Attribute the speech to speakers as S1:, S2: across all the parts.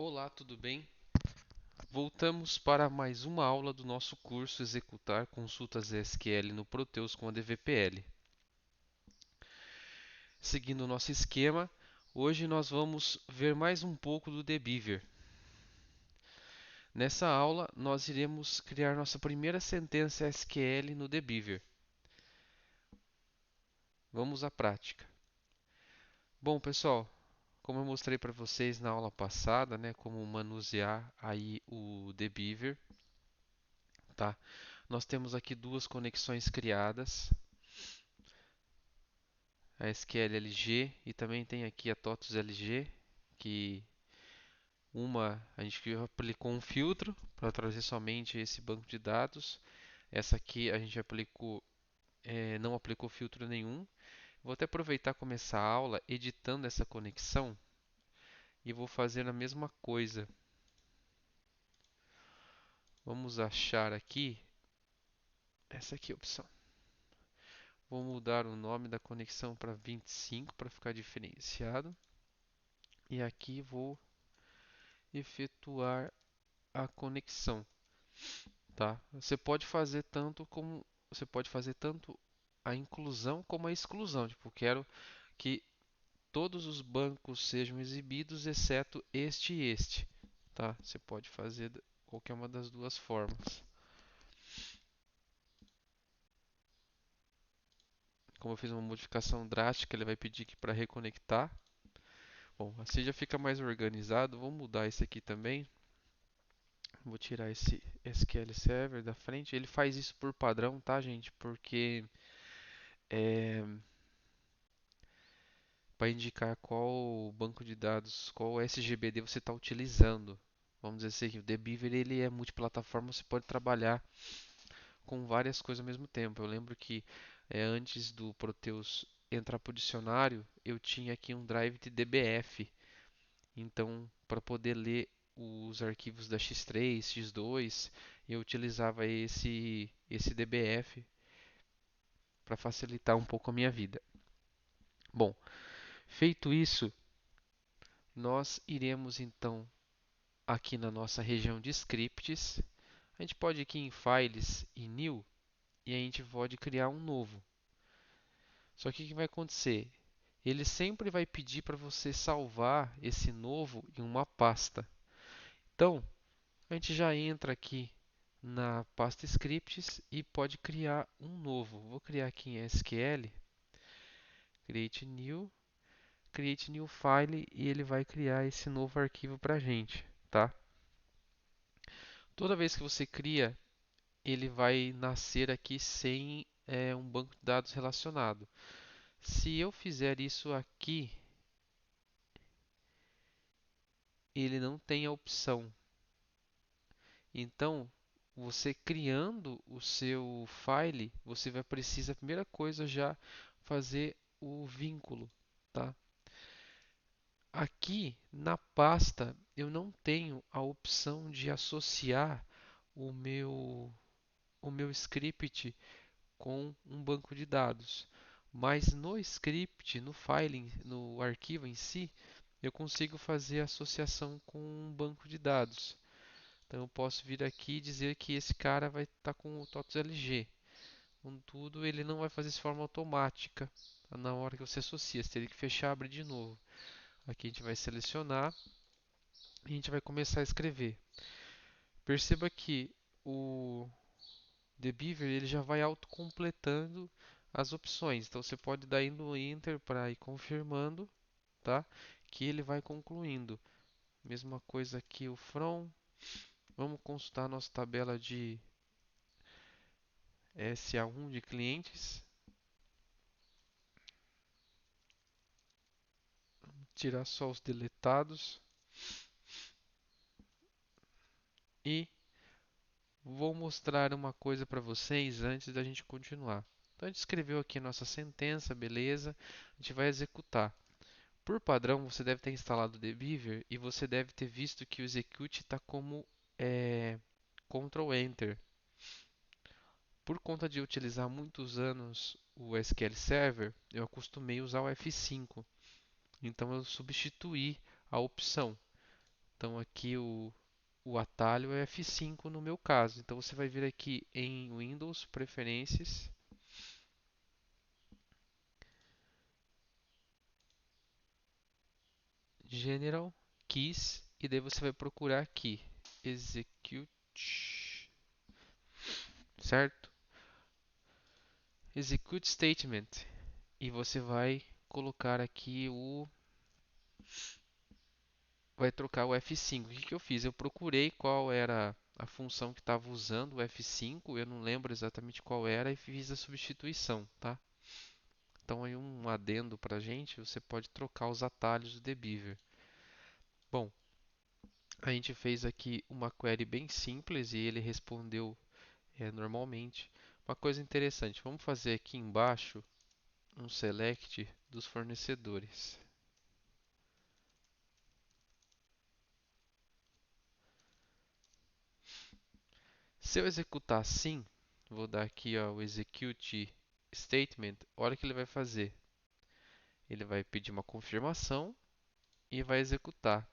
S1: Olá, tudo bem? Voltamos para mais uma aula do nosso curso Executar Consultas SQL no Proteus com a DVPL. Seguindo o nosso esquema, hoje nós vamos ver mais um pouco do Debiver. Nessa aula, nós iremos criar nossa primeira sentença SQL no Debiver. Vamos à prática. Bom, pessoal, como eu mostrei para vocês na aula passada, como manusear aí o Debiver, tá? Nós temos aqui duas conexões criadas, a SQL LG e também tem aqui a TOTUS LG, que uma a gente aplicou um filtro para trazer somente esse banco de dados. Essa aqui a gente não aplicou filtro nenhum. Vou até aproveitar e começar a aula editando essa conexão e vou fazer a mesma coisa. Vamos achar aqui essa aqui a opção. Vou mudar o nome da conexão para 25 para ficar diferenciado. E aqui vou efetuar a conexão, tá? Você pode fazer tanto a inclusão como a exclusão. Tipo, quero que todos os bancos sejam exibidos exceto este e este, tá? Você pode fazer qualquer uma das duas formas. Como eu fiz uma modificação drástica, ele vai pedir aqui para reconectar. Bom, assim já fica mais organizado. Vou mudar esse aqui também. Vou tirar esse SQL Server da frente. Ele faz isso por padrão, tá, gente? Porque é, para indicar qual banco de dados, qual SGBD você está utilizando. Vamos dizer assim, o Debiver ele é multiplataforma, você pode trabalhar com várias coisas ao mesmo tempo. Eu lembro que antes do Proteus entrar para o dicionário, eu tinha aqui um drive de DBF. Então, para poder ler os arquivos da X3, X2, eu utilizava esse DBF para facilitar um pouco a minha vida. Bom, feito isso, nós iremos então aqui na nossa região de scripts. A gente pode ir aqui em Files e New e a gente pode criar um novo. Só que o que vai acontecer? Ele sempre vai pedir para você salvar esse novo em uma pasta. Então, a gente já entra aqui na pasta scripts e pode criar um novo. Vou criar aqui em SQL, create new file e ele vai criar esse novo arquivo para a gente, tá? Toda vez que você cria, ele vai nascer aqui sem um banco de dados relacionado. Se eu fizer isso aqui, ele não tem a opção. Então, você criando o seu file, você vai precisar, a primeira coisa, já fazer o vínculo, tá? Aqui na pasta eu não tenho a opção de associar o meu script com um banco de dados. Mas no script, no file, no arquivo em si, eu consigo fazer associação com um banco de dados. Então eu posso vir aqui e dizer que esse cara vai estar com o TOTUS LG. Contudo, ele não vai fazer isso de forma automática na hora que você associa. Você teria que fechar e abrir de novo. Aqui a gente vai selecionar e a gente vai começar a escrever. Perceba que o Debiver ele já vai autocompletando as opções. Então você pode dar indo Enter para ir confirmando, tá? Que ele vai concluindo. Mesma coisa aqui o From. Vamos consultar a nossa tabela de SA1 de clientes. Tirar só os deletados. E vou mostrar uma coisa para vocês antes da gente continuar. Então a gente escreveu aqui a nossa sentença, beleza? A gente vai executar. Por padrão, você deve ter instalado o Debiver e você deve ter visto que o execute está como Ctrl Enter. Por conta de utilizar muitos anos o SQL Server, eu acostumei usar o F5. Então eu substituí a opção. Então aqui o atalho é F5 no meu caso. Então você vai vir aqui em Windows, Preferências, General, Keys, e daí você vai procurar aqui Execute, certo? Execute Statement. E você vai colocar aqui vai trocar o F5. O que que eu fiz? Eu procurei qual era a função que estava usando o F5, eu não lembro exatamente qual era e fiz a substituição, tá? Então aí um adendo para a gente, você pode trocar os atalhos do Dbeaver. Bom, a gente fez aqui uma query bem simples e ele respondeu normalmente. Uma coisa interessante, vamos fazer aqui embaixo um select dos fornecedores. Se eu executar assim, vou dar aqui ó, o execute statement, olha o que ele vai fazer. Ele vai pedir uma confirmação e vai executar.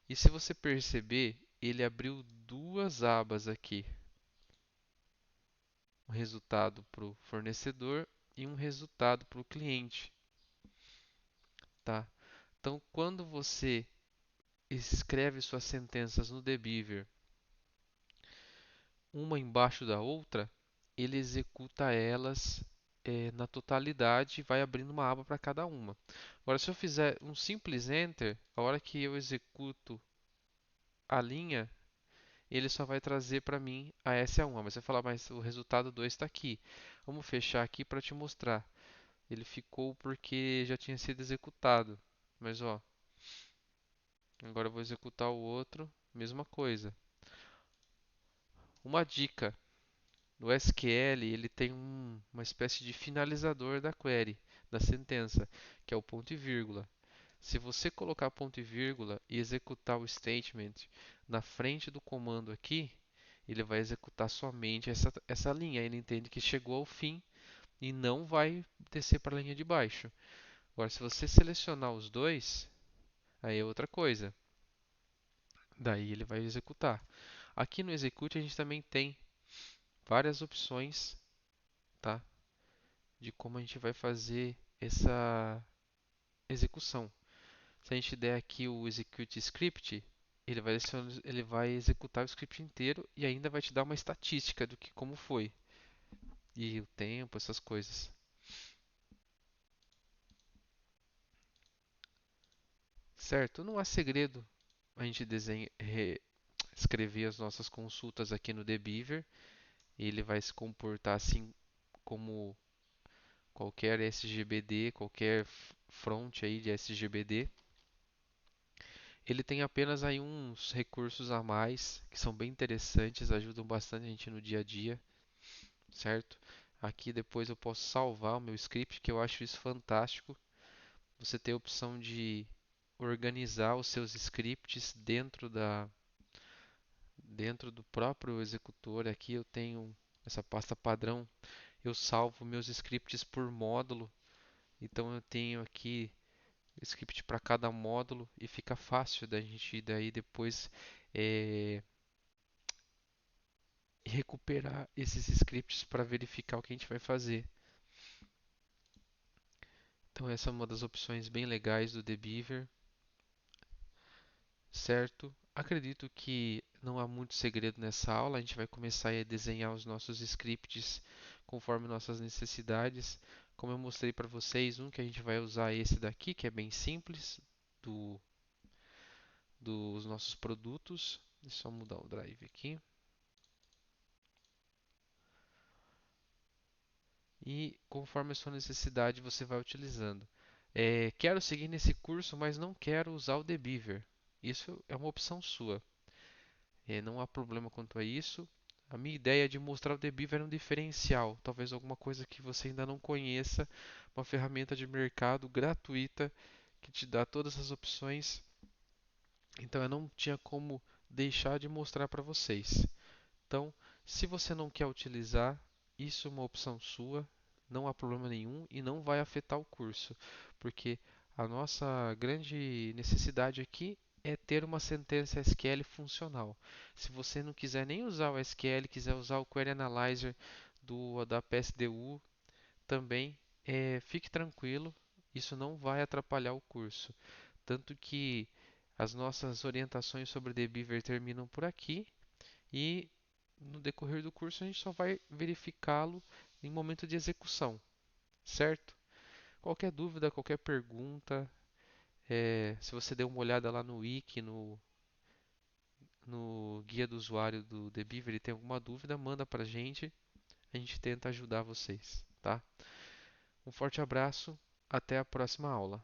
S1: E se você perceber, ele abriu duas abas aqui. Um resultado para o fornecedor e um resultado para o cliente. Tá? Então, quando você escreve suas sentenças no Dbeaver, uma embaixo da outra, ele executa elas na totalidade e vai abrindo uma aba para cada uma. Agora, se eu fizer um simples Enter, a hora que eu executo a linha, ele só vai trazer para mim a SA1. Mas você vai falar, mas o resultado 2 está aqui. Vamos fechar aqui para te mostrar. Ele ficou porque já tinha sido executado. Mas ó, agora eu vou executar o outro, mesma coisa. Uma dica: no SQL ele tem uma espécie de finalizador da query, da sentença, que é o ponto e vírgula. Se você colocar ponto e vírgula e executar o statement na frente do comando aqui, ele vai executar somente essa linha. Ele entende que chegou ao fim e não vai descer para a linha de baixo. Agora, se você selecionar os dois, aí é outra coisa. Daí ele vai executar. Aqui no Execute a gente também tem várias opções, tá? De como a gente vai fazer essa execução. Se a gente der aqui o Execute Script, ele vai executar o script inteiro e ainda vai te dar uma estatística do que como foi e o tempo, essas coisas. Certo? Não há segredo a gente escrever as nossas consultas aqui no Dbeaver. Ele vai se comportar assim como qualquer SGBD, qualquer front aí de SGBD. Ele tem apenas aí uns recursos a mais que são bem interessantes, ajudam bastante a gente no dia a dia, certo? Aqui depois eu posso salvar o meu script, que eu acho isso fantástico. Você tem a opção de organizar os seus scripts dentro do próprio executor. Aqui eu tenho essa pasta padrão, eu salvo meus scripts por módulo. Então eu tenho aqui script para cada módulo e fica fácil da gente daí depois eh, recuperar esses scripts para verificar o que a gente vai fazer. Então essa é uma das opções bem legais do Dbeaver, certo? Acredito que não há muito segredo nessa aula, a gente vai começar a desenhar os nossos scripts conforme nossas necessidades. Como eu mostrei para vocês, um que a gente vai usar é esse daqui, que é bem simples, do, dos nossos produtos. Deixa eu só mudar o drive aqui. E conforme a sua necessidade você vai utilizando. Quero seguir nesse curso, mas não quero usar o Dbeaver. Isso é uma opção sua. Não há problema quanto a isso. A minha ideia de mostrar o Dbeaver é um diferencial, talvez alguma coisa que você ainda não conheça, uma ferramenta de mercado gratuita que te dá todas as opções. Então eu não tinha como deixar de mostrar para vocês. Então, se você não quer utilizar, isso é uma opção sua, não há problema nenhum e não vai afetar o curso, porque a nossa grande necessidade aqui é ter uma sentença SQL funcional. Se você não quiser nem usar o SQL, quiser usar o Query Analyzer da PSDU, também fique tranquilo, isso não vai atrapalhar o curso. Tanto que as nossas orientações sobre o Debiver terminam por aqui e no decorrer do curso a gente só vai verificá-lo em momento de execução, certo? Qualquer dúvida, qualquer pergunta, se você der uma olhada lá no wiki, no guia do usuário do Debiver e tem alguma dúvida, manda pra gente, a gente tenta ajudar vocês, tá? Um forte abraço, até a próxima aula.